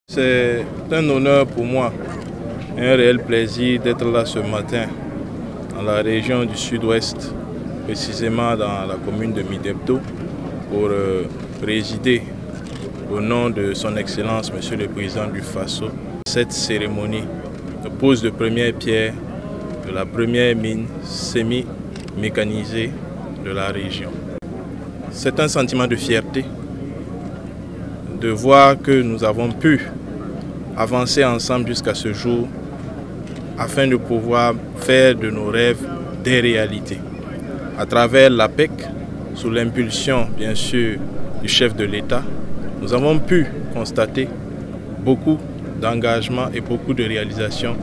C'est un honneur pour moi, un réel plaisir d'être là ce matin dans la région du Sud-Ouest, précisément dans la commune de Midebdo, pour présider au nom de son Excellence, Monsieur le Président du Faso, cette cérémonie de pose de première pierre de la première mine semi-mécanisée de la région. C'est un sentiment de fierté de voir que nous avons pu avancer ensemble jusqu'à ce jour afin de pouvoir faire de nos rêves des réalités. À travers l'APEC, sous l'impulsion bien sûr du chef de l'État, nous avons pu constater beaucoup d'engagement et beaucoup de réalisations.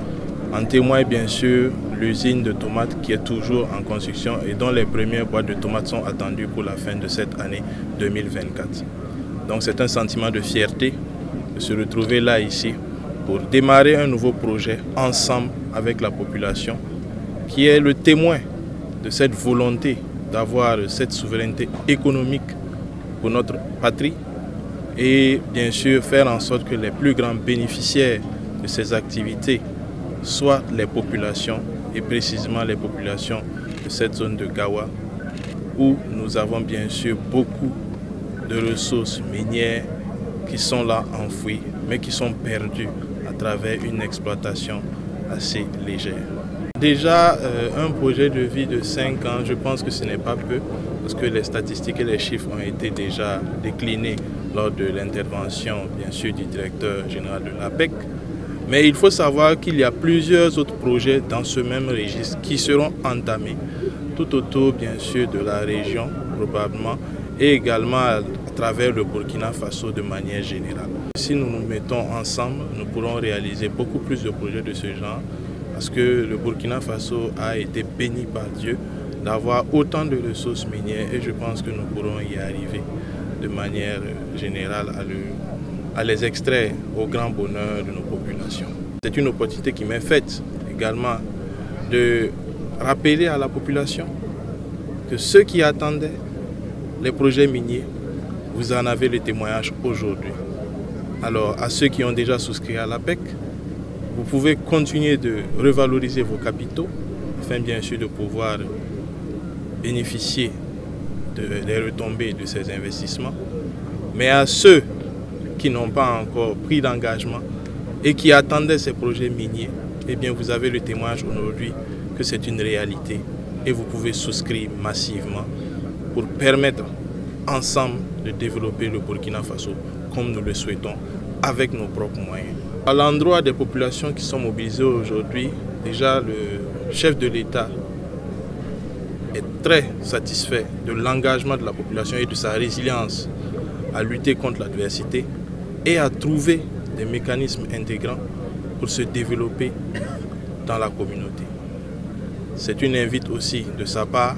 En témoigne bien sûr l'usine de tomates qui est toujours en construction et dont les premières boîtes de tomates sont attendues pour la fin de cette année 2024. Donc c'est un sentiment de fierté de se retrouver là ici pour démarrer un nouveau projet ensemble avec la population qui est le témoin de cette volonté d'avoir cette souveraineté économique pour notre patrie et bien sûr faire en sorte que les plus grands bénéficiaires de ces activités soient les populations et précisément les populations de cette zone de Gawa où nous avons bien sûr beaucoup de ressources minières qui sont là enfouies mais qui sont perdues à travers une exploitation assez légère. Déjà, un projet de vie de 5 ans, je pense que ce n'est pas peu parce que les statistiques et les chiffres ont été déjà déclinés lors de l'intervention bien sûr du directeur général de l'APEC. Mais il faut savoir qu'il y a plusieurs autres projets dans ce même registre qui seront entamés tout autour bien sûr de la région probablement et également à travers le Burkina Faso de manière générale. Si nous nous mettons ensemble, nous pourrons réaliser beaucoup plus de projets de ce genre parce que le Burkina Faso a été béni par Dieu d'avoir autant de ressources minières et je pense que nous pourrons y arriver de manière générale à les extraire au grand bonheur de nos populations. C'est une opportunité qui m'est faite également de rappeler à la population que ceux qui attendaient les projets miniers, vous en avez le témoignage aujourd'hui. Alors à ceux qui ont déjà souscrit à l'APEC, vous pouvez continuer de revaloriser vos capitaux afin bien sûr de pouvoir bénéficier des retombées de ces investissements. Mais à ceux qui n'ont pas encore pris d'engagement et qui attendaient ces projets miniers, eh bien vous avez le témoignage aujourd'hui que c'est une réalité et vous pouvez souscrire massivement pour permettre ensemble de développer le Burkina Faso comme nous le souhaitons avec nos propres moyens. À l'endroit des populations qui sont mobilisées aujourd'hui, déjà le chef de l'État est très satisfait de l'engagement de la population et de sa résilience à lutter contre l'adversité et à trouver des mécanismes intégrants pour se développer dans la communauté. C'est une invite aussi de sa part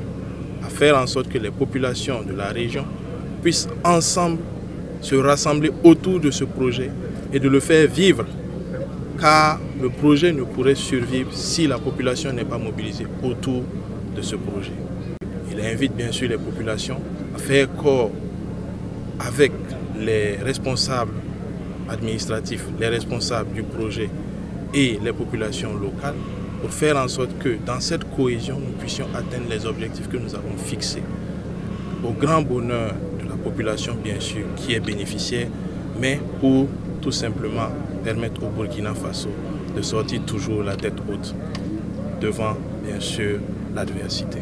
à faire en sorte que les populations de la région puissent ensemble se rassembler autour de ce projet et de le faire vivre, car le projet ne pourrait survivre si la population n'est pas mobilisée autour de ce projet. Il invite bien sûr les populations à faire corps avec les responsables administratifs, les responsables du projet et les populations locales pour faire en sorte que dans cette cohésion, nous puissions atteindre les objectifs que nous avons fixés au grand bonheur de la population bien sûr qui est bénéficiaire, mais pour tout simplement permettre au Burkina Faso de sortir toujours la tête haute devant bien sûr l'adversité.